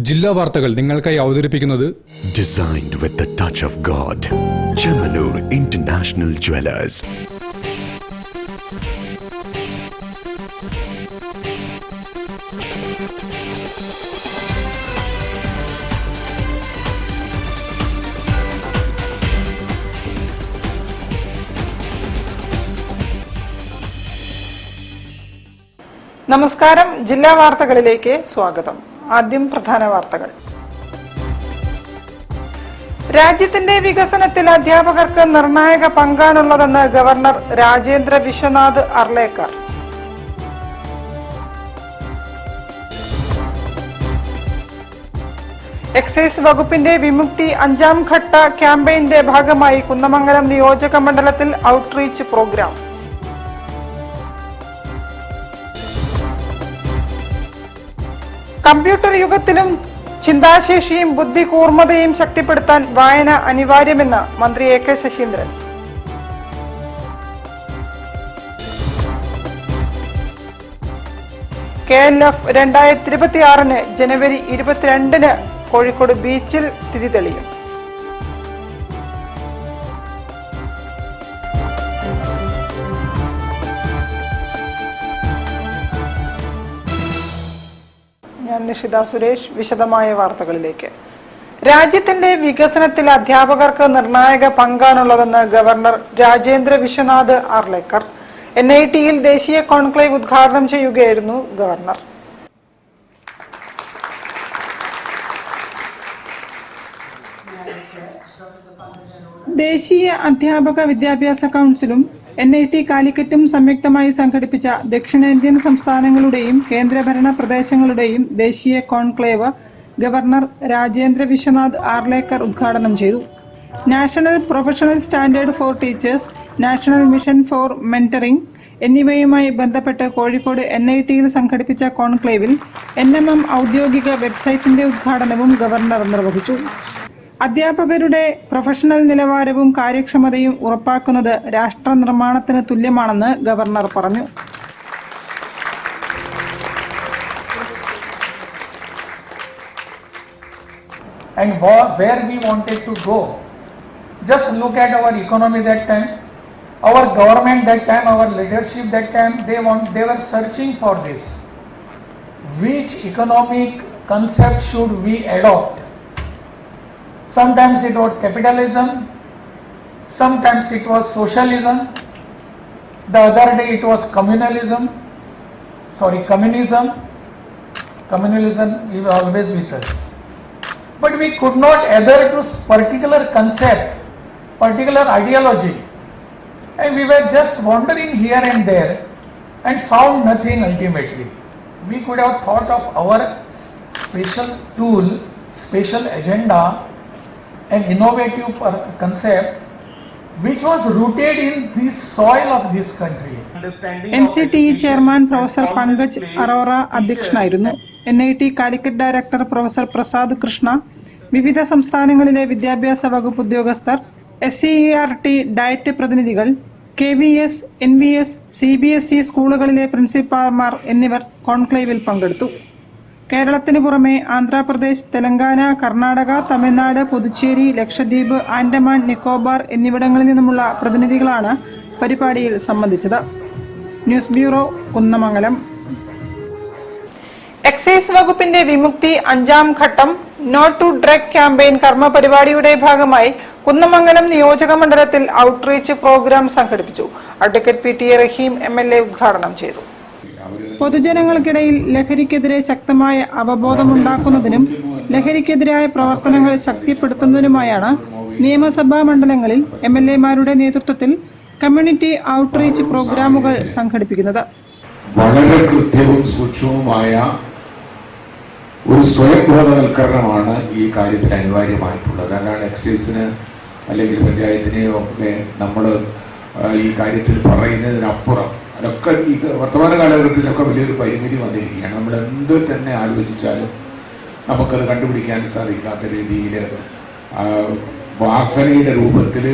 ജില്ലാ വാർത്തകൾ നിങ്ങൾക്കായി അവതരിപ്പിക്കുന്നത് Designed with the touch of God. Chemanur International Jewelers. നമസ്കാരം. ജില്ലാ വാർത്തകളിലേക്ക് സ്വാഗതം. ആദ്യം പ്രധാന വാർത്തകൾ. രാജ്യത്തിന്റെ വികസനത്തിൽ അധ്യാപകർക്ക് നിർണായക പങ്കാണുള്ളതെന്ന് ഗവർണർ രാജേന്ദ്ര വിശ്വനാഥ് അർലേക്കർ. എക്സൈസ് വകുപ്പിന്റെ വിമുക്തി 5ാം ഘട്ട ക്യാമ്പയിന്റെ ഭാഗമായി കുന്നമംഗലം നിയോജക മണ്ഡലത്തിൽ ഔട്ട്റീച്ച് പ്രോഗ്രാം. കമ്പ്യൂട്ടർ യുഗത്തിലും ചിന്താശേഷിയും ബുദ്ധി കൂർമ്മതയും ശക്തിപ്പെടുത്താൻ വായന അനിവാര്യമെന്ന് മന്ത്രി എ.കെ. ശശീന്ദ്രൻ. KLF 2026 ജനുവരി 22 കോഴിക്കോട് ബീച്ചിൽ തിരിതെളിയും. ഞാൻ നിഷിത സുരേഷ്. വിശദമായ വാർത്തകളിലേക്ക്. രാജ്യത്തിന്റെ വികസനത്തിൽ അധ്യാപകർക്ക് നിർണായക പങ്കാണുള്ളതെന്ന് ഗവർണർ രാജേന്ദ്ര വിശ്വനാഥ് അർലേക്കർ. NITയിൽ ദേശീയ കോൺക്ലേവ് ഉദ്ഘാടനം ചെയ്യുകയായിരുന്നു ഗവർണർ. ദേശീയ അധ്യാപക വിദ്യാഭ്യാസ കൗൺസിലും NIT കാലിക്കറ്റും സംയുക്തമായി സംഘടിപ്പിച്ച ദക്ഷിണേന്ത്യൻ സംസ്ഥാനങ്ങളുടെയും കേന്ദ്രഭരണ പ്രദേശങ്ങളുടെയും ദേശീയ കോൺക്ലേവ് ഗവർണർ രാജേന്ദ്ര വിശ്വനാഥ് ആർലേക്കർ ഉദ്ഘാടനം ചെയ്തു. National professional standard four teachers, national mission four mentoring എന്നിവയുമായി ബന്ധപ്പെട്ട് കോഴിക്കോട് NITയിൽ സംഘടിപ്പിച്ച കോൺക്ലേവിൽ NMM ഔദ്യോഗിക വെബ്സൈറ്റിന്റെ ഉദ്ഘാടനവും ഗവർണർ നിർവഹിച്ചു. അധ്യാപകരുടെ പ്രൊഫഷണൽ നിലവാരവും കാര്യക്ഷമതയും ഉറപ്പാക്കുന്നത് രാഷ്ട്ര നിർമ്മാണത്തിന് തുല്യമാണെന്ന് ഗവർണർ പറഞ്ഞു. And where we wanted to go, just look at our economy that time, our government that time, our leadership that time, they were searching for this. Which economic concept should we adopt? Sometimes it was capitalism, sometimes it was socialism, the other day it was communism. Communism is always with us. But we could not adhere to particular concept, particular ideology, and we were just wandering here and there and found nothing ultimately. We could have thought of our special tool, special agenda, an innovative concept which was rooted in the soil of this country. NCTE chairman professor Pankaj Arora അധ്യക്ഷനായിരുന്നു. NIT Calicut director professor Prasad Krishna, വിവിധ സംസ്ഥാനങ്ങളിലെ വിദ്യാഭ്യാസ വകുപ്പ് ഉദ്യോഗസ്ഥർ, SCERT diet പ്രതിനിധികൾ, KVS, NVS, CBSE സ്കൂളുകളിലെ പ്രിൻസിപ്പാൾമാർ എന്നിവർ കോൺക്ലേവിൽ പങ്കെടുത്തു. കേരളത്തിന് പുറമെ ആന്ധ്രാപ്രദേശ്, തെലങ്കാന, കർണാടക, തമിഴ്നാട്, പുതുച്ചേരി, ലക്ഷദ്വീപ്, ആൻഡമാൻ നിക്കോബാർ എന്നിവിടങ്ങളിൽ നിന്നുമുള്ള പ്രതിനിധികളാണ് പരിപാടിയിൽ സംബന്ധിച്ചത്. News bureau, Kunnamangalam. എക്സൈസ് വകുപ്പിന്റെ വിമുക്തി 5ാം ഘട്ടം നോ ടു ഡ്രഗ് ക്യാമ്പയിൻ കർമ്മ പരിപാടിയുടെ ഭാഗമായി കുന്നമംഗലം നിയോജക മണ്ഡലത്തിൽ ഔട്ട്റീച്ച് പ്രോഗ്രാം സംഘടിപ്പിച്ചു. അഡ്വക്കേറ്റ് PT റഹീം MLA ഉദ്ഘാടനം ചെയ്തു. പൊതുജനങ്ങൾക്കിടയിൽ ലഹരിക്കെതിരെ ശക്തമായ അവബോധമുണ്ടാക്കുന്നതിനും ലഹരിക്കെതിരായ പ്രവർത്തനങ്ങൾ ശക്തിപ്പെടുത്തുന്നതിനുമായാണ് നിയമസഭാ മണ്ഡലങ്ങളിൽ MLA-മാരുടെ നേതൃത്വത്തിൽ കമ്മ്യൂണിറ്റി ഔട്ട്റീച്ച് പ്രോഗ്രാമുകൾ സംഘടിപ്പിക്കുന്നത്. വളരെ കൃത്യവും സൂക്ഷ്മവുമായ ഒരു സ്വയം ബോധവൽക്കരണമാണ് ഈ കാര്യത്തിൽ അനിവാര്യമായിട്ടുള്ളത്. കാരണം എക്സൈസിന് അല്ലെങ്കിൽ പഞ്ചായത്തിനെയോ ഒക്കെ നമ്മൾ ഈ കാര്യത്തിൽ പറയുന്നതിനപ്പുറം അതൊക്കെ ഈ വർത്തമാന കാലഘട്ടത്തിലൊക്കെ വലിയൊരു പരിമിതി വന്നിരിക്കുകയാണ്. നമ്മൾ എന്ത് തന്നെ ആലോചിച്ചാലും നമുക്കത് കണ്ടുപിടിക്കാൻ സാധിക്കാത്ത രീതിയിൽ വാസനയുടെ രൂപത്തിൽ,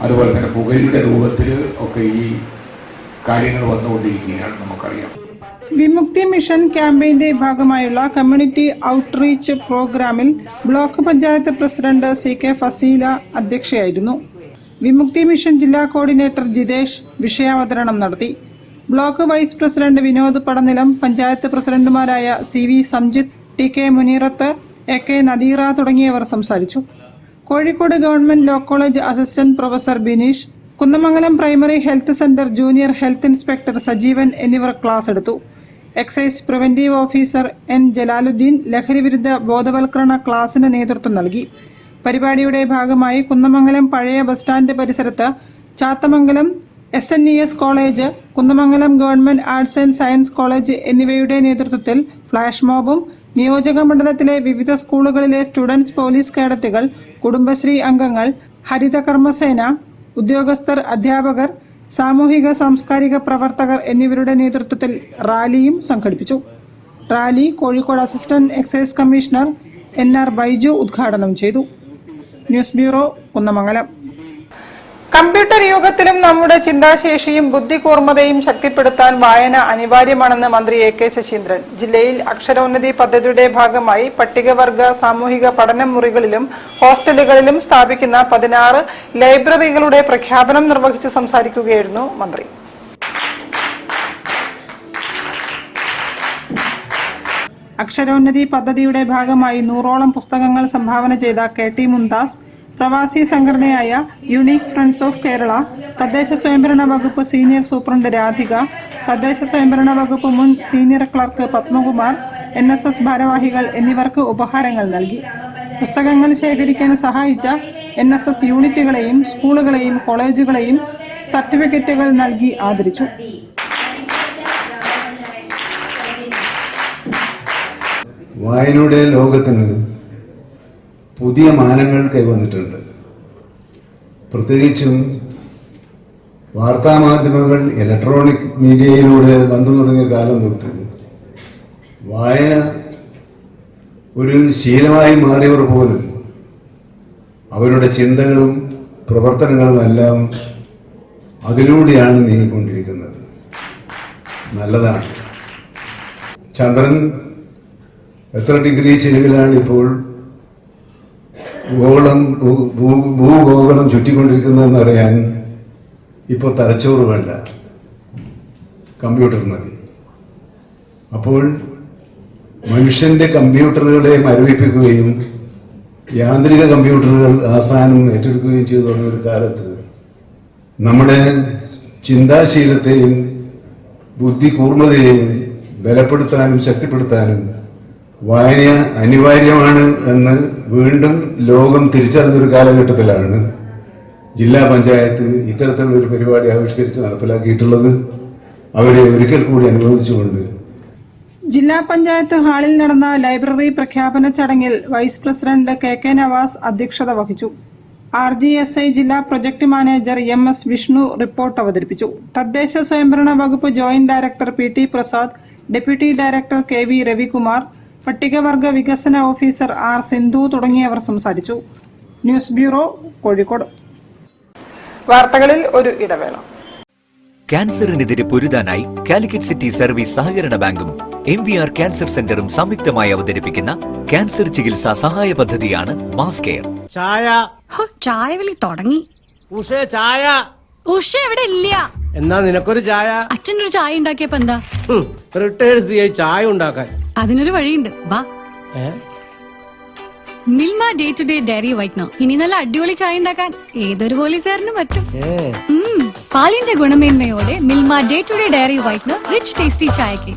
അതുപോലെ തന്നെ പുകയുടെ രൂപത്തിൽ ഒക്കെ ഈ കാര്യങ്ങൾ വന്നുകൊണ്ടിരിക്കുകയാണ്. നമുക്കറിയാം വിമുക്തി മിഷൻ ക്യാമ്പയിന്റെ ഭാഗമായുള്ള കമ്മ്യൂണിറ്റി ഔട്ട്റീച്ച് പ്രോഗ്രാമിൽ block panchayat president CK Faseela അധ്യക്ഷയായിരുന്നു. വിമുക്തി മിഷൻ ജില്ലാ കോർഡിനേറ്റർ ജിതേഷ് വിഷയാവതരണം നടത്തി. Block vice president Vinod Padanilam, panchayat പ്രസിഡന്റുമാരായ CV Samjith, TK Muneerath, AK Nadeera തുടങ്ങിയവർ സംസാരിച്ചു. Kozhikode government law college assistant professor Bineesh, Kunnamangalam primary health centre junior health inspector Sajeevan എന്നിവർ ക്ലാസ് എടുത്തു. Excise preventive officer N Jalaluddin ലഹരിവിരുദ്ധ ബോധവൽക്കരണ ക്ലാസിന് നേതൃത്വം നൽകി. പരിപാടിയുടെ ഭാഗമായി കുന്നമംഗലം പഴയ ബസ് സ്റ്റാൻഡ് പരിസരത്ത് Chathamangalam SNES college, Kunnamangalam government arts and science college എന്നിവയുടെ നേതൃത്വത്തിൽ ഫ്ലാഷ് മോബും നിയോജക മണ്ഡലത്തിലെ വിവിധ സ്കൂളുകളിലെ സ്റ്റുഡൻസ് പോലീസ് കേഡറ്റുകൾ, കുടുംബശ്രീ അംഗങ്ങൾ, ഹരിത കർമ്മസേന ഉദ്യോഗസ്ഥർ, അധ്യാപകർ, സാമൂഹിക സാംസ്കാരിക പ്രവർത്തകർ എന്നിവരുടെ നേതൃത്വത്തിൽ റാലിയും സംഘടിപ്പിച്ചു. Rally Kozhikode assistant excise commissioner NR Baiju ഉദ്ഘാടനം ചെയ്തു. News bureau, Kunnamangalam. കമ്പ്യൂട്ടർ യുഗത്തിലും നമ്മുടെ ചിന്താശേഷിയും ബുദ്ധികൂർമ്മതയും ശക്തിപ്പെടുത്താൻ വായന അനിവാര്യമാണെന്ന് മന്ത്രി AK ശശീന്ദ്രൻ. ജില്ലയിൽ അക്ഷരോന്നതി പദ്ധതിയുടെ ഭാഗമായി പട്ടികവർഗ സാമൂഹിക പഠന മുറികളിലും ഹോസ്റ്റലുകളിലും സ്ഥാപിക്കുന്ന 16 ലൈബ്രറികളുടെ പ്രഖ്യാപനം നിർവഹിച്ച് സംസാരിക്കുകയായിരുന്നു മന്ത്രി. അക്ഷരോന്നതി പദ്ധതിയുടെ ഭാഗമായി 100ഓളം പുസ്തകങ്ങൾ സംഭാവന ചെയ്ത KT മുംതാസ്, പ്രവാസി സംഘടനയായ യുണീക് ഫ്രണ്ട്സ് ഓഫ് കേരള, തദ്ദേശ സ്വയംഭരണ വകുപ്പ് സീനിയർ സൂപ്രണ്ട് രാധിക, തദ്ദേശ സ്വയംഭരണ വകുപ്പ് മുൻ സീനിയർ ക്ലർക്ക് പത്മകുമാർ, NSS ഭാരവാഹികൾ എന്നിവർക്ക് ഉപഹാരങ്ങൾ നൽകി. പുസ്തകങ്ങൾ ശേഖരിക്കാൻ സഹായിച്ച NSS യൂണിറ്റുകളെയും സ്കൂളുകളെയും കോളേജുകളെയും സർട്ടിഫിക്കറ്റുകൾ നൽകി ആദരിച്ചു. വായനയുടെ ലോകത്തിന് പുതിയ മാനങ്ങൾ കൈവന്നിട്ടുണ്ട്. പ്രത്യേകിച്ചും വാർത്താമാധ്യമങ്ങൾ ഇലക്ട്രോണിക് മീഡിയയിലൂടെ വന്നു തുടങ്ങിയ കാലം തൊട്ട് വായന ഒരു ശീലമായി മാറിയവർ പോലും അവരുടെ ചിന്തകളും പ്രവർത്തനങ്ങളും എല്ലാം അതിലൂടെയാണ് നീങ്ങിക്കൊണ്ടിരിക്കുന്നത്. നല്ലതാണ്. ചന്ദ്രൻ എത്ര ഡിഗ്രി ചെരിവിലാണ് ഇപ്പോൾ ഭൂഗോളം ചുറ്റിക്കൊണ്ടിരിക്കുന്നതെന്ന് അറിയാൻ ഇപ്പോൾ തലച്ചോറ് വേണ്ട, കമ്പ്യൂട്ടർ മതി. അപ്പോൾ മനുഷ്യന്റെ കമ്പ്യൂട്ടറുകളെ മരവിപ്പിക്കുകയും യാന്ത്രിക കമ്പ്യൂട്ടറുകൾ അവസാനം ഏറ്റെടുക്കുകയും ചെയ്തു തുടങ്ങിയ ഒരു കാലത്ത് നമ്മുടെ ചിന്താശീലത്തെയും ബുദ്ധി കൂർമ്മതയെയും ബലപ്പെടുത്താനും ശക്തിപ്പെടുത്താനും വായന അനിവാര്യമാണ് എന്ന് വീണ്ടും ലോകം തിരിച്ചറിഞ്ഞൊരു കാലഘട്ടത്തിലാണ് ജില്ലാ പഞ്ചായത്ത് ഇത്തരത്തിലുള്ള ഒരു പരിപാടി ആവിഷ്കരിച്ച് നടപ്പിലാക്കിയിട്ടുള്ളത്. അവരെ ഒരിക്കൽ കൂടി അനുമോദിച്ചുകൊണ്ട് ജില്ലാ പഞ്ചായത്ത് ഹാളിൽ നടന്ന ലൈബ്രറി പ്രഖ്യാപന ചടങ്ങിൽ വൈസ് പ്രസിഡന്റ് KK നവാസ് അധ്യക്ഷത വഹിച്ചു. RGSI ജില്ലാ project manager MS Vishnu report അവതരിപ്പിച്ചു. തദ്ദേശ സ്വയംഭരണ വകുപ്പ് joint director PT Prasad, deputy director KV Ravikumar, പട്ടികവർഗ വികസന ഓഫീസർ R സിന്ധു തുടങ്ങിയവർ സംസാരിച്ചു. News bureau, Kozhikode. വാർത്തകളിൽ ഒരു ഇടവേള. ക്യാൻസറിനെതിരെ പൊരുതാനായി കാലിക്കറ്റ് സിറ്റി സർവീസ് സഹകരണ ബാങ്കും MVR ക്യാൻസർ സെന്ററും സംയുക്തമായി അവതരിപ്പിക്കുന്ന ക്യാൻസർ ചികിത്സാ സഹായ പദ്ധതിയാണ് മാസ് കെയർ. ചായ വിളി തുടങ്ങി. ചായ ഉഷ എവിടെ ഇല്ല. എന്നാ നിനക്കൊരു ചായ. അച്ഛനൊരു ചായ ഉണ്ടാക്കിയപ്പോ എന്താ? റിട്ടയർഡ് CI ചായ ഉണ്ടാക്കാൻ. അതിനൊരു വഴിയുണ്ട്, വാ. Milma day to day dairy whitener. ഇനി നല്ല അടിപൊളി ചായ ഉണ്ടാക്കാൻ ഏതൊരു പോലീസുകാരനും പറ്റും. പാലിന്റെ ഗുണമേന്മയോടെ Milma day to day dairy whitener rich tasty ചായക്ക്.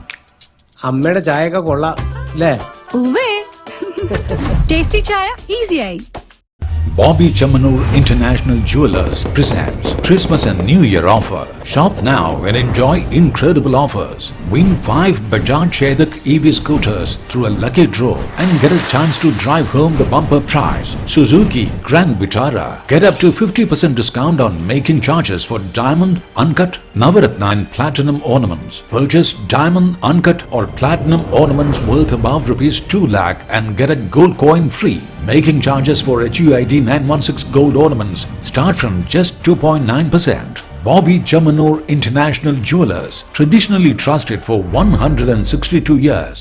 അമ്മയുടെ ചായയൊക്കെ കൊള്ളാം അല്ലേ? ഉവ്വേ, ടേസ്റ്റി ചായ ഈസിയായി. Bobby Chamanur International Jewelers presents Christmas and New Year offer. Shop now and enjoy incredible offers. Win 5 Bajaj Chetak EV scooters through a lucky draw and get a chance to drive home the bumper prize. Suzuki Grand Vitara. Get up to 50% discount on making charges for diamond, uncut, Navaratna and platinum ornaments. Purchase diamond, uncut or platinum ornaments worth above ₹2 lakh and get a gold coin free. Making charges for HUID 916 gold ornaments start from just 2.9%. Bobby Chamanur International Jewelers, traditionally trusted for 162 years.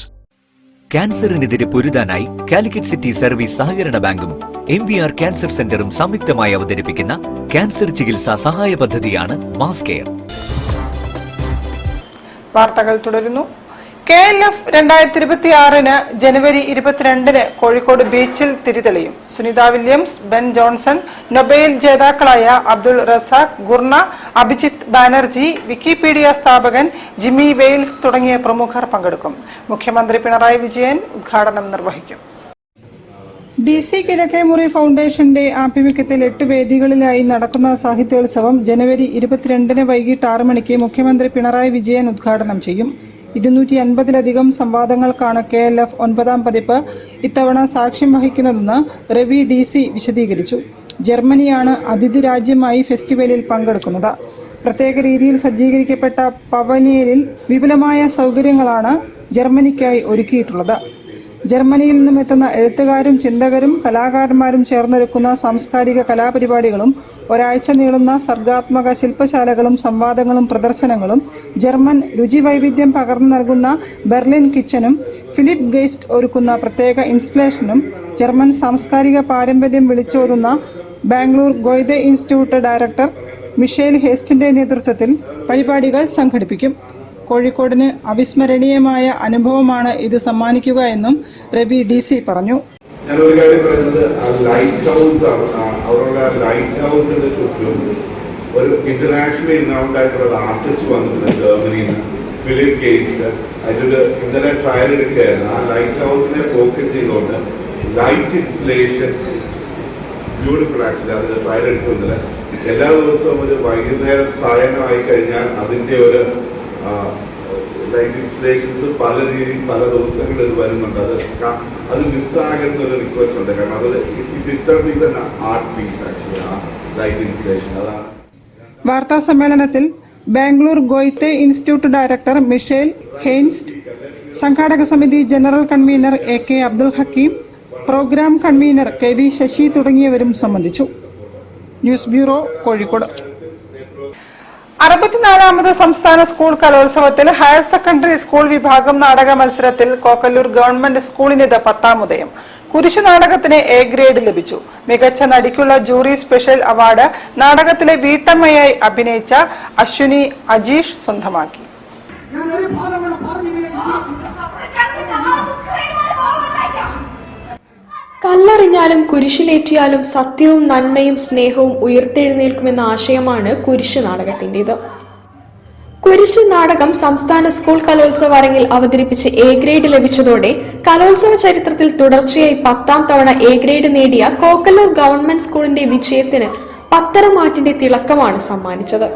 ക്യാൻസറിനെതിരെ പൊരുതാനായി Calicut city service സഹകരണ ബാങ്കും MVR cancer സെന്ററും സംയുക്തമായി അവതരിപ്പിക്കുന്ന cancer ചികിത്സാ സഹായ പദ്ധതിയാണ് മാസ് കെയർ. വാർത്തകൾ തുടരുന്നു. KLF 2026 ജനുവരി 22 കോഴിക്കോട് ബീച്ചിൽ തിരിതെളിയും. Sunita Williams, Ben Johnson, Nobel ജേതാക്കളായ Abdul Razak Gurnah, Abhijit Banerjee, Wikipedia സ്ഥാപകൻ ജിമ്മി വെയിൽസ് തുടങ്ങിയ പ്രമുഖർ പങ്കെടുക്കും. മുഖ്യമന്ത്രി പിണറായി വിജയൻ ഉദ്ഘാടനം നിർവഹിക്കും. DC കിഴക്കേമുറി ഫൗണ്ടേഷന്റെ ആഭിമുഖ്യത്തിൽ 8 വേദികളിലായി നടക്കുന്ന സാഹിത്യോത്സവം ജനുവരി 22 വൈകിട്ട് 6 മണിക്ക് മുഖ്യമന്ത്രി പിണറായി വിജയൻ ഉദ്ഘാടനം ചെയ്യും. 250-ലധികം സംവാദങ്ങൾക്കാണ് KLF 9ാം പതിപ്പ് ഇത്തവണ സാക്ഷ്യം വഹിക്കുന്നതെന്ന് രവി DC വിശദീകരിച്ചു. ജർമ്മനിയാണ് അതിഥി രാജ്യമായി ഫെസ്റ്റിവലിൽ പങ്കെടുക്കുന്നത്. പ്രത്യേക രീതിയിൽ സജ്ജീകരിക്കപ്പെട്ട പവലിയനിൽ വിപുലമായ സൗകര്യങ്ങളാണ് ജർമ്മനിക്കായി ഒരുക്കിയിട്ടുള്ളത്. ജർമ്മനിയിൽ നിന്നും എത്തുന്ന എഴുത്തുകാരും ചിന്തകരും കലാകാരന്മാരും ചേർന്നൊരുക്കുന്ന സാംസ്കാരിക കലാപരിപാടികളും ഒരാഴ്ച നീളുന്ന സർഗാത്മക ശില്പശാലകളും സംവാദങ്ങളും പ്രദർശനങ്ങളും ജർമ്മൻ രുചിവൈവിധ്യം പകർന്നു നൽകുന്ന ബെർലിൻ കിച്ചനും ഫിലിപ്പ് ഗെയ്സ്റ്റ് ഒരുക്കുന്ന പ്രത്യേക ഇൻസ്റ്റലേഷനും ജർമ്മൻ സാംസ്കാരിക പാരമ്പര്യം വിളിച്ചോതുന്ന Bangalore Goethe Institute director Michel ഹേസ്റ്റിന്റെ നേതൃത്വത്തിൽ പരിപാടികൾ സംഘടിപ്പിക്കും. കോഴിക്കോടിന് അവിസ്മരണീയമായ അനുഭവമാണ് ഇത് സമ്മാനിക്കുക എന്നും രവി DC പറഞ്ഞു. ഞാനൊരു കാര്യം പറയുന്നത്, ലൈറ്റ് ഹൗസ് അവരുടെ ലൈറ്റ് ഹൗസിന്റെ ചുറ്റും ഒരു ഇന്റർനാഷണലി റിനൗൺഡ് ആയിട്ടുള്ള ആർട്ടിസ്റ്റ് വന്നിട്ടുണ്ട് ജർമ്മനിയിൽ നിന്ന്, ഫിലിപ്പ് ഗെയ്സ്റ്റ്. അതിലൊരു ഇന്നലെ ട്രയൽ എടുക്കുകയായിരുന്നു. ആ ലൈറ്റ് ഹൗസിനെ ഫോക്കസ് ചെയ്തുകൊണ്ട് ലൈറ്റ് ഇൻസ്റ്റലേഷൻ ബ്യൂട്ടിഫുൾ ആക്ച്വലി അതിന് ട്രയൽ എടുക്കുന്നില്ല. എല്ലാ ദിവസവും ഒരു വൈകുന്നേരം സായനമായി കഴിഞ്ഞാൽ അതിൻ്റെ ഒരു ലൈറ്റ് ഇൻസ്റ്റലേഷൻസ് പല രീതിയിൽ പല ദിവസങ്ങളിൽ വരുന്നുണ്ട്. അത് മിസ്സാകുന്ന ഒരു റിക്വസ്റ്റ് ഉണ്ട്. കാരണം അതൊരു ആർട്ട് പീസ് ആക്ച്വലി ആ ലൈറ്റ് ഇൻസ്റ്റലേഷൻ. അതാണ് വാർത്താ സമ്മേളനത്തിൽ Bangalore Goethe Institute director Michel Heinst, സംഘാടക സമിതി general convener AK Abdul Hakeem, programme convener KV Sasi തുടങ്ങിയവരും സംബന്ധിച്ചു. News bureau, Kozhikode. 64ാമത് സംസ്ഥാന സ്കൂൾ കലോത്സവത്തിൽ ഹയർ സെക്കൻഡറി സ്കൂൾ വിഭാഗം നാടക മത്സരത്തിൽ കോക്കല്ലൂർ ഗവൺമെന്റ് സ്കൂളിനിത് 10ാം ഉദയം. കുരിശു നാടകത്തിന് A ഗ്രേഡ് ലഭിച്ചു. മികച്ച നടിക്കുള്ള ജൂറി സ്പെഷ്യൽ അവാർഡ് നാടകത്തിലെ വീട്ടമ്മയായി അഭിനയിച്ച അശ്വിനി അജീഷ് സ്വന്തമാക്കി. കല്ലെറിഞ്ഞാലും കുരിശിലേറ്റിയാലും സത്യവും നന്മയും സ്നേഹവും ഉയർത്തെഴുന്നേൽക്കുമെന്ന ആശയമാണ് കുരിശ് നാടകത്തിൻ്റെത്. കുരിശ് നാടകം സംസ്ഥാന സ്കൂൾ കലോത്സവ അരങ്ങിൽ അവതരിപ്പിച്ച് A ഗ്രേഡ് ലഭിച്ചതോടെ കലോത്സവ ചരിത്രത്തിൽ തുടർച്ചയായി 10ാം തവണ A ഗ്രേഡ് നേടിയ കോക്കല്ലൂർ ഗവൺമെന്റ് സ്കൂളിന്റെ വിജയത്തിന് പത്തരമാറ്റിന്റെ തിളക്കമാണ് സമ്മാനിച്ചത്.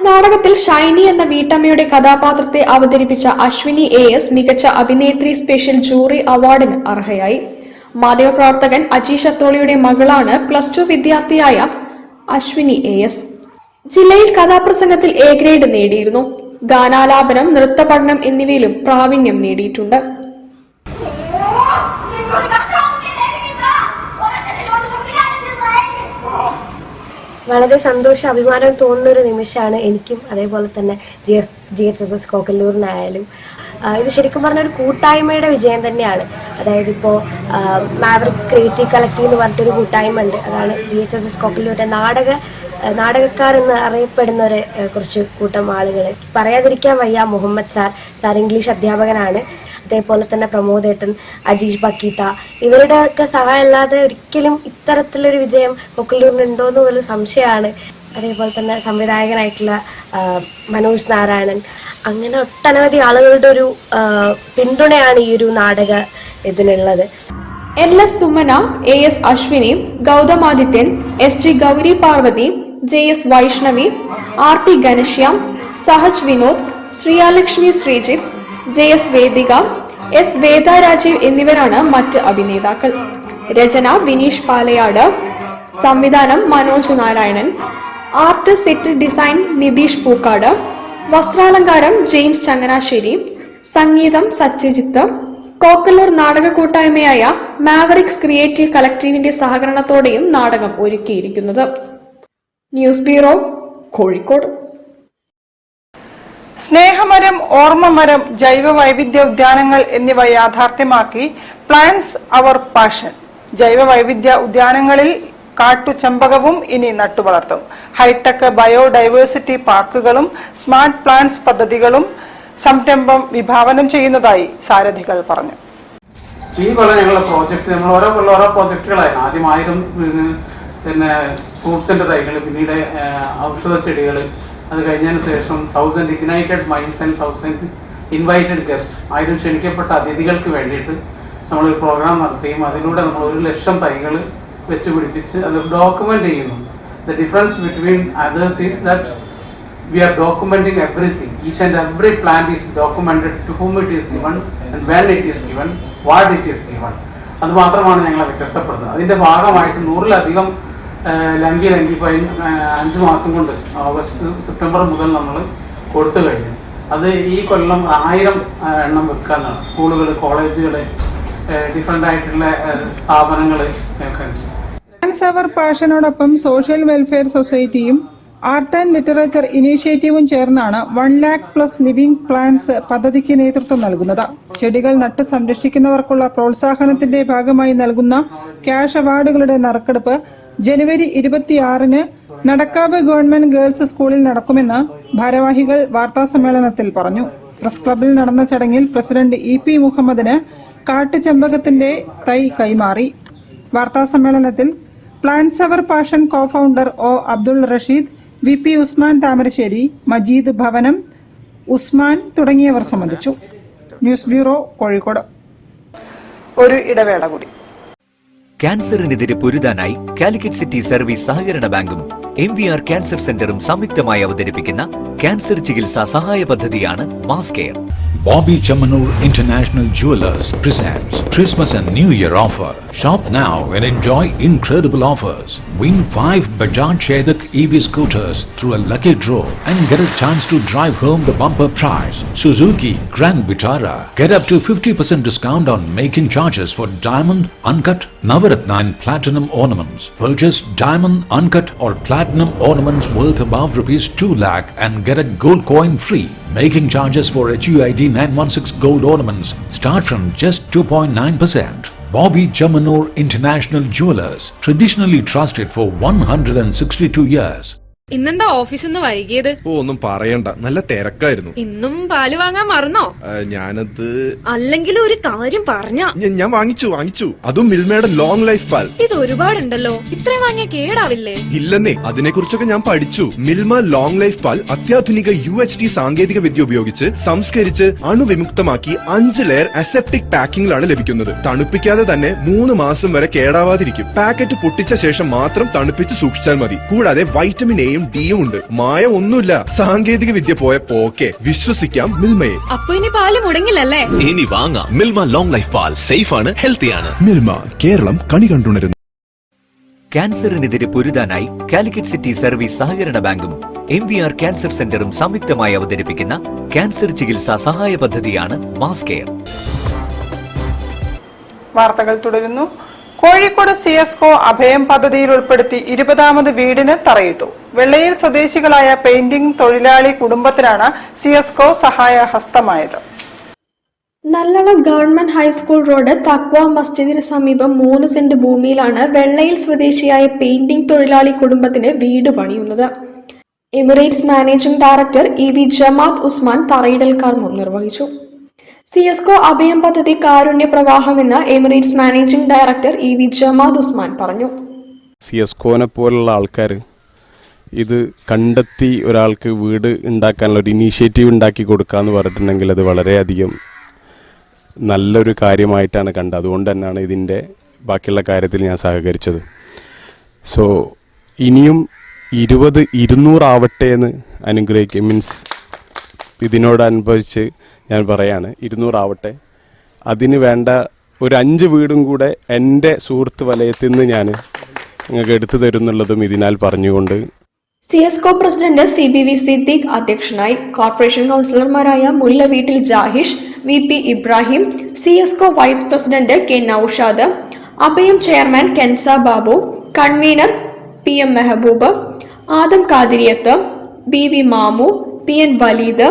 നാടകത്തിൽ ഷൈനി എന്ന വീട്ടമ്മയുടെ കഥാപാത്രത്തെ അവതരിപ്പിച്ച അശ്വിനി AS മികച്ച അഭിനേത്രി സ്പെഷ്യൽ ജൂറി അവാർഡിന് അർഹയായി. മാധ്യമപ്രവർത്തകൻ അജീഷ് അത്തോളിയുടെ മകളാണ് +2 വിദ്യാർത്ഥിയായ അശ്വിനി AS. ജില്ലയിൽ കഥാപ്രസംഗത്തിൽ A ഗ്രേഡ് നേടിയിരുന്നു. ഗാനാലാപനം, നൃത്തപഠനം എന്നിവയിലും പ്രാവീണ്യം നേടിയിട്ടുണ്ട്. വളരെ സന്തോഷം, അഭിമാനം തോന്നുന്ന ഒരു നിമിഷമാണ് എനിക്കും. അതേപോലെ തന്നെ GHSS കോക്കല്ലൂരിനായാലും ഇത് ശരിക്കും പറഞ്ഞ ഒരു കൂട്ടായ്മയുടെ വിജയം തന്നെയാണ്. അതായത് ഇപ്പോൾ മാവറിക്സ് ക്രിയേറ്റീവ് കളക്റ്റീവ് എന്ന് പറഞ്ഞിട്ടൊരു കൂട്ടായ്മ ഉണ്ട്. അതാണ് GHSS കോക്കല്ലൂരിൻ്റെ നാടകക്കാർ എന്ന് അറിയപ്പെടുന്ന ഒരു കുറച്ച് കൂട്ടം ആളുകൾ. പറയാതിരിക്കാൻ വയ്യ, മുഹമ്മദ് സാർ ഇംഗ്ലീഷ് അധ്യാപകനാണ്. അതേപോലെ തന്നെ പ്രമോദേട്ടൻ, അജീഷ് ബക്കീത്ത, ഇവരുടെയൊക്കെ സഹായം അല്ലാതെ ഒരിക്കലും ഇത്തരത്തിലൊരു വിജയം കൊക്കല്ലൂരിനുണ്ടോയെന്ന് പോലും സംശയമാണ്. അതേപോലെ തന്നെ സംവിധായകനായിട്ടുള്ള മനോജ് നാരായണൻ, അങ്ങനെ ഒട്ടനവധി ആളുകളുടെ ഒരു പിന്തുണയാണ് ഈ ഒരു നാടക ഇതിനുള്ളത്. LS Sumana, AS Ashwini, ഗൗതമാദിത്യൻ, SG Gauri Parvathi, JS Vaishnavi, RP Ghanshyam, Sahaj Vinod, Sriyalakshmi Sreejith, JS വേദിക, S വേദ രാജീവ് എന്നിവരാണ് മറ്റ് അഭിനേതാക്കൾ. രചന വിനീഷ് പാലയാട്, സംവിധാനം Manoj Narayanan, art set design Nitheesh Pookkad, വസ്ത്രാലങ്കാരം ജെയിംസ് ചങ്ങനാശ്ശേരി, സംഗീതം സത്യജിത്ത്, കോക്കല്ലൂർ നാടക കൂട്ടായ്മയായ മാവറിക്സ് ക്രിയേറ്റീവ് കളക്ടീവിന്റെ സഹകരണത്തോടെയും നാടകം ഒരുക്കിയിരിക്കുന്നത്. News bureau, Kozhikode. സ്നേഹമരം, ഓർമ്മമരം, ജൈവ വൈവിധ്യ ഉദ്യാനങ്ങൾ എന്നിവ യാഥാർത്ഥ്യമാക്കി പ്ലാന്റ്സ് അവർ പാഷൻ. ജൈവ വൈവിധ്യ ഉദ്യാനങ്ങളിൽ കാട്ടുചെമ്പകവും ഇനി നട്ടുവളർത്തും. ഹൈടെക് ബയോഡൈവേഴ്സിറ്റി പാർക്കുകളും സ്മാർട്ട് പ്ലാന്റ്സ് പദ്ധതികളും സംരംഭം വിഭാവനം ചെയ്യുന്നതായി സാരഥികൾ പറഞ്ഞു. ഈ കൊല്ലം ഞങ്ങളുടെ പ്രോജക്റ്റ് നമ്മൾ ഓരോ കൊല്ലം ഓരോ പ്രോജക്റ്റുകളായിരുന്നു. ആദ്യം 1000 പിന്നെ ഫ്രൂട്ട്സിന്റെ തൈകൾ, പിന്നീട് ഔഷധ ചെടികൾ, അത് കഴിഞ്ഞതിന് ശേഷം 1000 Ignited minds and 1000 invited guest, 1000 ക്ഷണിക്കപ്പെട്ട അതിഥികൾക്ക് വേണ്ടിയിട്ട് നമ്മളൊരു പ്രോഗ്രാം നടത്തുകയും അതിലൂടെ നമ്മൾ 1,00,000 തൈകൾ വെച്ച് പിടിപ്പിച്ച് അത് ഡോക്യുമെന്റ് ചെയ്യുന്നു. The difference between others is that we are documenting everything. Each and every plant is documented, to whom it is given and when it is given, what it is given. അത് മാത്രമാണ് ഞങ്ങളെ വ്യത്യസ്തപ്പെടുന്നത്. അതിന്റെ ഭാഗമായിട്ട് 100-ലധികം ലങ്കി pine 5 മാസം കൊണ്ട് September മുതൽ നമ്മൾ കൊടുത്തു കഴിഞ്ഞു. അത് ഈ കൊല്ലം 1000 എണ്ണം വെക്കാനാണ്. സ്കൂളുകൾ, കോളേജുകൾ, ഡിഫറെൻ്റ് ആയിട്ടുള്ള സ്ഥാപനങ്ങൾ. പ്ലാന്റ്സ് അവർ പാഷനോടൊപ്പം സോഷ്യൽ വെൽഫെയർ സൊസൈറ്റിയും ആർട്ട് ആൻഡ് ലിറ്ററേച്ചർ ഇനീഷ്യേറ്റീവും ചേർന്നാണ് 1,00,000+ ലിവിംഗ് പ്ലാന്റ്സ് പദ്ധതിക്ക് നേതൃത്വം നൽകുന്നത്. ചെടികൾ നട്ട് സംരക്ഷിക്കുന്നവർക്കുള്ള പ്രോത്സാഹനത്തിന്റെ ഭാഗമായി നൽകുന്ന ക്യാഷ് അവാർഡുകളുടെ നറുക്കെടുപ്പ് ജനുവരി 26-ന് നടക്കാവ് ഗവൺമെന്റ് ഗേൾസ് സ്കൂളിൽ നടക്കുമെന്ന് ഭാരവാഹികൾ വാർത്താസമ്മേളനത്തിൽ പറഞ്ഞു. പ്രസ് ക്ലബിൽ നടന്ന ചടങ്ങിൽ പ്രസിഡന്റ് EP മുഹമ്മദിന് കാട്ടുചെമ്പകത്തിന്റെ തൈ കൈമാറി. വാർത്താസമ്മേളനത്തിൽ plants our passion co-founder O. Abdul Rasheed, VP Usman Thamarassery, Majeed Bhavanam, Usman തുടങ്ങിയവർ സംബന്ധിച്ചു. News bureau, Kozhikode. ഒരു ഇടവേള കൂടി. ക്യാൻസറിനെതിരെ പൊരുതാനായി കാലിക്കറ്റ് സിറ്റി സർവീസ് സഹകരണ ബാങ്കും MVR ക്യാൻസർ സെന്ററും സംയുക്തമായി അവതരിപ്പിക്കുന്ന ക്യാൻസർ ചികിത്സാ സഹായ പദ്ധതിയാണ് mass care. Bobby Chamanur International Jewelers presents Christmas and New Year offer. Shop now and enjoy incredible offers. Win 5 Bajaj Chetak EV scooters through a lucky draw and get a chance to drive home the bumper prize. Suzuki Grand Vitara. Get up to 50% discount on making charges for diamond, uncut, Navaratna and platinum ornaments. Purchase diamond, uncut or platinum ornaments worth above ₹2 lakh and get a gold coin free. Making charges for HUID 916 gold ornaments start from just 2.9%. Bobby Chamanur International Jewelers, traditionally trusted for 162 years. ഇന്നെന്താ ഓഫീസിൽ നിന്ന് വൈകിയത്? ഒന്നും പറയണ്ട, നല്ല തിരക്കായിരുന്നു. ഇന്നും പാല് വാങ്ങാൻ മറന്നോ? ഞാനത് അല്ലെങ്കിൽ ഒരു കാര്യം പറഞ്ഞ ഞാൻ വാങ്ങിച്ചു. അതും മിൽമയുടെ ലോങ് ലൈഫ് പാൽ. ഇത് ഒരുപാടുണ്ടല്ലോ, ഇത്രയും വാങ്ങിയ കേടാവില്ലേ? ഇല്ലെന്നേ, അതിനെ കുറിച്ചൊക്കെ ഞാൻ പഠിച്ചു. മിൽമ ലോങ് ലൈഫ് പാൽ അത്യാധുനിക UHT സാങ്കേതിക വിദ്യ ഉപയോഗിച്ച് സംസ്കരിച്ച് അണുവിമുക്തമാക്കി 5 ലെയർ അസെപ്റ്റിക് പാക്കിംഗിലാണ് ലഭിക്കുന്നത്. തണുപ്പിക്കാതെ തന്നെ 3 മാസം വരെ കേടാവാതിരിക്കും. പാക്കറ്റ് പൊട്ടിച്ച ശേഷം മാത്രം തണുപ്പിച്ച് സൂക്ഷിച്ചാൽ മതി. കൂടാതെ വൈറ്റമിൻ എയും ഡിയും ഉണ്ട്. മായ ഒന്നുമില്ല. സാങ്കേതിക വിദ്യ പോയ പോക്കെ. വിശ്വസിക്കാം മിൽമയെ. അപ്പൊ ഇനി പാല് മുടങ്ങില്ലല്ലേ? ഇനി വാങ്ങാം മിൽമ ലോങ് ലൈഫ് പാൽ. സേഫ് ആണ്, ഹെൽത്തി ആണ്. മിൽമ, കേരളം കണി കണ്ടുണരുന്നു. ക്യാൻസറിനെതിരെ പൊരുതാനായി കാലിക്കറ്റ് സിറ്റി സർവീസ് സഹകരണ ബാങ്കും MVR ക്യാൻസർ സെന്ററും സംയുക്തമായി അവതരിപ്പിക്കുന്ന ക്യാൻസർ ചികിത്സാ സഹായ പദ്ധതിയാണ് മാസ് കെയർ. വാർത്തകൾ തുടരുന്നു. കോഴിക്കോട് CSCO അഭയം പദ്ധതിയിൽ ഉൾപ്പെടുത്തി 20ാമത് വീടിന് തറയിട്ടു. വെള്ളയിൽ സ്വദേശികളായ പെയിന്റിംഗ് തൊഴിലാളി കുടുംബത്തിനാണ് CSCO സഹായ ഹസ്തമായത്. നല്ലളം ഗവൺമെന്റ് ഹൈസ്കൂൾ റോഡ് തക്വ മസ്ജിദിന് സമീപം 3 സെന്റ് ഭൂമിയിലാണ് വെള്ളയിൽ സ്വദേശിയായ പെയിന്റിംഗ് തൊഴിലാളി കുടുംബത്തിന് വീട് പണിയുന്നത്. എമിറേറ്റ്സ് മാനേജിംഗ് ഡയറക്ടർ EV ജമാഅത്ത് ഉസ്മാൻ തറയിടൽ കർമ്മം നിർവഹിച്ചു. CSCO അഭയം പദ്ധതി കാരുണ്യ പ്രവാഹമെന്ന് എമിറേറ്റ്സ് മാനേജിംഗ് ഡയറക്ടർ EV ജമാഅത്ത് ഉസ്മാൻ പറഞ്ഞു. CSCOനെ പോലുള്ള ആൾക്കാർ ഇത് കണ്ടെത്തി ഒരാൾക്ക് വീട് ഉണ്ടാക്കാനുള്ള ഒരു ഇനീഷ്യേറ്റീവ് ഉണ്ടാക്കി കൊടുക്കുക എന്ന് പറഞ്ഞിട്ടുണ്ടെങ്കിൽ അത് വളരെയധികം നല്ലൊരു കാര്യമായിട്ടാണ് കണ്ടത്. അതുകൊണ്ട് തന്നെയാണ് ഇതിൻ്റെ ബാക്കിയുള്ള കാര്യത്തിൽ ഞാൻ സഹകരിച്ചത്. സോ ഇനിയും 20-200 ആവട്ടെ എന്ന് അനുഗ്രഹിക്കുക. മീൻസ് ഇതിനോടനുബന്ധിച്ച് ഞാൻ പറയാണ് 200 ആവട്ടെ. അതിന് വേണ്ട ഒരു 5 വീടും കൂടെ എൻ്റെ സുഹൃത്ത് വലയത്തിൽ നിന്ന് ഞാൻ നിങ്ങൾക്ക് എടുത്തു തരുന്നുള്ളതും ഇതിനാൽ പറഞ്ഞുകൊണ്ട് CSCO പ്രസിഡന്റ് CBV സിദ്ദീഖ് അധ്യക്ഷനായി. കോർപ്പറേഷൻ കൗൺസിലർമാരായ Mulla Veettil Jahish, VP Ibrahim, CSCO vice president K Naushad, Abhayam chairman Kensa Babu, convener PM Mehaboob, Adam Kadiriyath, BV Mamu, PN Waleed,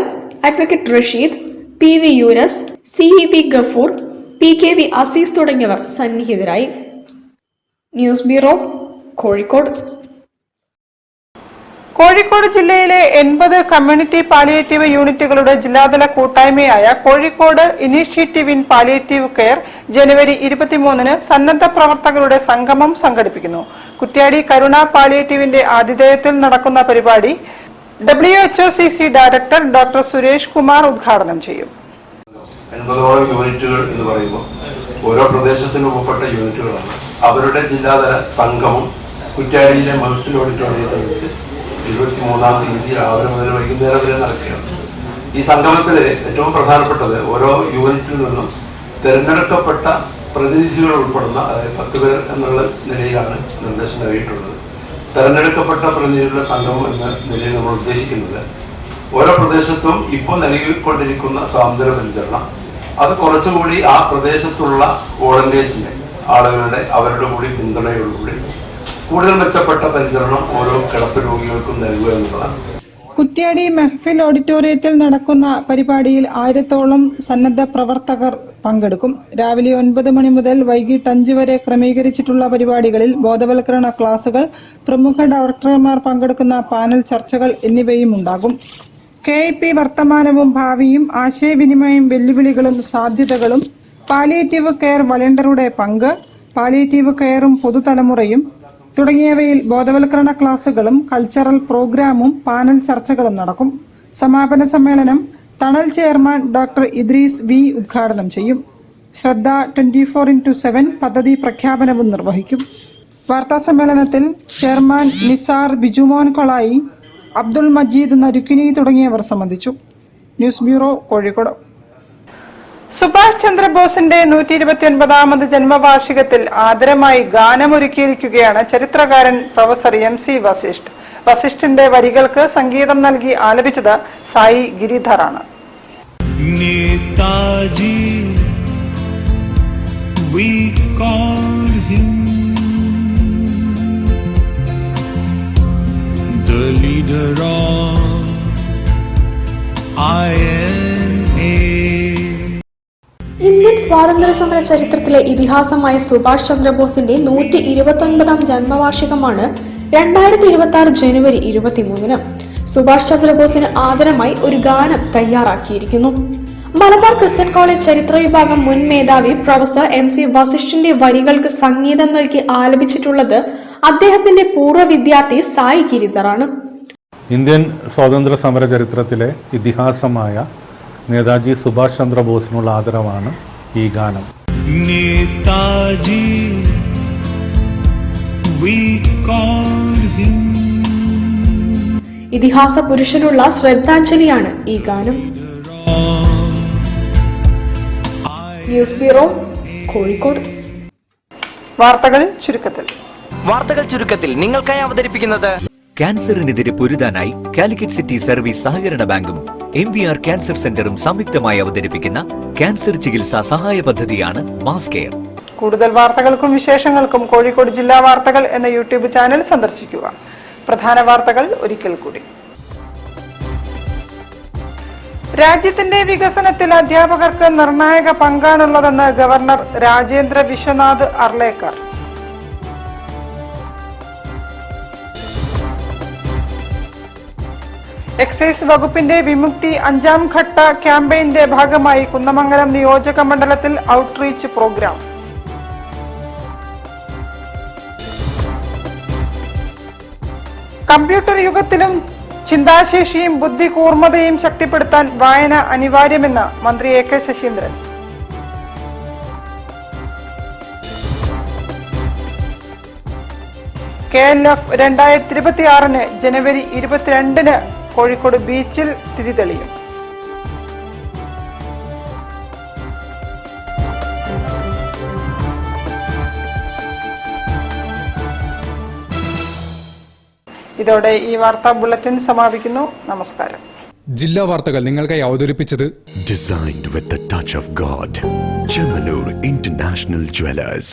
advocate Rasheed, PV Yunus, CEV Gafoor, PKV Azeez തുടങ്ങിയവർ സന്നിഹിതരായി. News bureau, Kozhikode. കോഴിക്കോട് ജില്ലയിലെ 80 കമ്മ്യൂണിറ്റി പാലിയേറ്റീവ് യൂണിറ്റുകളുടെ ജില്ലാതല കൂട്ടായ്മയായ Kozhikode initiative in palliative care ജനുവരി 23-ന് സന്നദ്ധ പ്രവർത്തകരുടെ സംഗമം സംഘടിപ്പിക്കുന്നു. കുറ്റ്യാടി കരുണ പാലിയേറ്റീവിന്റെ ആതിഥേയത്തിൽ നടക്കുന്ന പരിപാടി WHOCC director doctor Suresh Kumar ഉദ്ഘാടനം ചെയ്യും. 80ഓളം യൂണിറ്റുകൾ എന്ന് പറയുമ്പോൾ ഓരോ പ്രദേശത്തിന് രൂപപ്പെട്ട യൂണിറ്റുകളാണ്. അവരുടെ ജില്ലാതല സംഗമം കുറ്റ്യാടിയിലെ മഹഫിൽ ഓഡിറ്റോറിയത്തിൽ വെച്ച് 23-ാം തീയതി രാവിലെ മുതൽ വൈകുന്നേരം വരെ നടക്കുകയാണ്. ഈ സംഗമത്തിൽ ഏറ്റവും പ്രധാനപ്പെട്ടത് ഓരോ യൂണിറ്റിൽ നിന്നും തിരഞ്ഞെടുക്കപ്പെട്ട പ്രതിനിധികൾ ഉൾപ്പെടുന്ന, അതായത് 10 പേർ എന്നുള്ള നിലയിലാണ് നിർദ്ദേശം നൽകിയിട്ടുള്ളത്. തിരഞ്ഞെടുക്കപ്പെട്ട പ്രതിനിധികളുടെ സംഗമം എന്ന നിലയിൽ നമ്മൾ ഉദ്ദേശിക്കുന്നത് ഓരോ പ്രദേശത്തും ഇപ്പോൾ നൽകിക്കൊണ്ടിരിക്കുന്ന സ്വാതന്ത്ര്യ പരിചരണം അത് കുറച്ചുകൂടി ആ പ്രദേശത്തുള്ള വോളണ്ടിയേഴ്സിന്റെ ആളുകളുടെ അവരുടെ കൂടി പിന്തുണയോടുകൂടി കൂടുതൽ മെച്ചപ്പെട്ട പരിചരണം ഓരോ കിടപ്പ് രോഗികൾക്കും നൽകുക എന്നുള്ളതാണ്. കുറ്റ്യാടി മെഹഫിൽ ഓഡിറ്റോറിയത്തിൽ നടക്കുന്ന പരിപാടിയിൽ 1000-ഓളം സന്നദ്ധ പ്രവർത്തകർ പങ്കെടുക്കും. രാവിലെ 9 മണി മുതൽ വൈകിട്ട് 5 വരെ ക്രമീകരിച്ചിട്ടുള്ള പരിപാടികളിൽ ബോധവൽക്കരണ ക്ലാസുകൾ, പ്രമുഖ ഡോക്ടർമാർ പങ്കെടുക്കുന്ന പാനൽ ചർച്ചകൾ എന്നിവയും ഉണ്ടാകും. KIP വർത്തമാനവും ഭാവിയും, ആശയവിനിമയം, വെല്ലുവിളികളും സാധ്യതകളും, പാലിയേറ്റീവ് കെയർ വളണ്ടിയറുടെ പങ്ക്, പാലിയേറ്റീവ് കെയറും പുതുതലമുറയും തുടങ്ങിയവയിൽ ബോധവൽക്കരണ ക്ലാസുകളും കൾച്ചറൽ പ്രോഗ്രാമും പാനൽ ചർച്ചകളും നടക്കും. സമാപന സമ്മേളനം തണൽ ചെയർമാൻ ഡോക്ടർ ഇദ്രീസ് V ഉദ്ഘാടനം ചെയ്യും. ശ്രദ്ധ 24x7 പദ്ധതി പ്രഖ്യാപനവും നിർവഹിക്കും. വാർത്താ സമ്മേളനത്തിൽ ചെയർമാൻ നിസാർ ബിജുമോൻ കൊളായി, അബ്ദുൾ മജീദ് നരുക്കിനി തുടങ്ങിയവർ സംബന്ധിച്ചു. News bureau, Kozhikode. സുഭാഷ് ചന്ദ്രബോസിന്റെ 129ാമത് ജന്മവാർഷികത്തിൽ ആദരമായി ഗാനമൊരുക്കിയിരിക്കുകയാണ് ചരിത്രകാരൻ പ്രൊഫസർ MC വസിഷ്ഠ്. വസിഷ്ഠിന്റെ വരികൾക്ക് സംഗീതം നൽകി ആലപിച്ചത് സായി ഗിരിധറാണ്. Netaji we call him the leader of INA. Indian സ്വാതന്ത്ര്യ സമര ചരിത്രത്തിലെ ഇതിഹാസമായ സുഭാഷ് ചന്ദ്രബോസിന്റെ 129ാം ജന്മവാർഷികമാണ് 2026 ജനുവരി 23-ന്. സുഭാഷ് ചന്ദ്രബോസിന് ആദരമായി ഒരു ഗാനം തയ്യാറാക്കിയിരിക്കുന്നു. മലബാർ ക്രിസ്ത്യൻ കോളേജ് ചരിത്ര വിഭാഗം മുൻ മേധാവി പ്രൊഫസർ MC വസിഷ്ഠിന്റെ വരികൾക്ക് സംഗീതം നൽകി ആലപിച്ചിട്ടുള്ളത് അദ്ദേഹത്തിന്റെ പൂർവ്വ വിദ്യാർത്ഥി സായി ഗിരിധറാണ്. ഇന്ത്യൻ സ്വാതന്ത്ര്യ സമര ചരിത്രത്തിലെ ഇതിഹാസമായ നേതാജി സുഭാഷ് ചന്ദ്രബോസിനുള്ള ആദരവാണ് ഈ ഗാനം. Netaji we call him. ഇതിഹാസ പുരുഷനുള്ള ശ്രദ്ധാഞ്ജലിയാണ് ഈ ഗാനം. News bureau, Kozhikode. വാർത്തകൾ ചുരുക്കത്തിൽ നിങ്ങൾക്കായി അവതരിപ്പിക്കുന്നത് ക്യാൻസറിനെതിരെ പൊരുതാനായി കാലിക്കറ്റ് സിറ്റി സർവീസ് സഹകരണ ബാങ്കും MVR ക്യാൻസർ സെന്ററും സംയുക്തമായി അവതരിപ്പിക്കുന്ന ക്യാൻസർ ചികിത്സാ സഹായ പദ്ധതിയാണ് മാസ് കെയർ. കൂടുതൽ വാർത്തകൾക്കും വിശേഷങ്ങൾക്കും കോഴിക്കോട് ജില്ലാ വാർത്തകൾ എന്ന YouTube ചാനൽ സന്ദർശിക്കുക. പ്രധാന വാർത്തകൾ ഒരിക്കൽ കൂടി. രാജ്യത്തിന്റെ വികസനത്തിൽ അധ്യാപകർക്ക് നിർണായക പങ്കാണുള്ളതെന്ന് ഗവർണർ രാജേന്ദ്ര വിശ്വനാഥ് അർലേക്കർ. എക്സൈസ് വകുപ്പിന്റെ വിമുക്തി 5ാം ഘട്ട ക്യാമ്പയിന്റെ ഭാഗമായി കുന്നമംഗലം നിയോജക മണ്ഡലത്തിൽ ഔട്ട്റീച്ച് പ്രോഗ്രാം. കമ്പ്യൂട്ടർ യുഗത്തിലും ചിന്താശേഷിയും ബുദ്ധി കൂർമ്മതയും ശക്തിപ്പെടുത്താൻ വായന അനിവാര്യമെന്ന് മന്ത്രി AK ശശീന്ദ്രൻ. KLF 2026 ജനുവരി 22-ന് കോഴിക്കോട് ബീച്ചിൽ തിരിതെളിയും. ഇതോടെ ഈ വാർത്താ ബുള്ളറ്റിൻ സമാപിക്കുന്നു. നമസ്കാരം. ജില്ലാ വാർത്തകൾ നിങ്ങൾക്കായി അവതരിപ്പിച്ചത് Designed with the touch of God. Chemanur International Jewelers.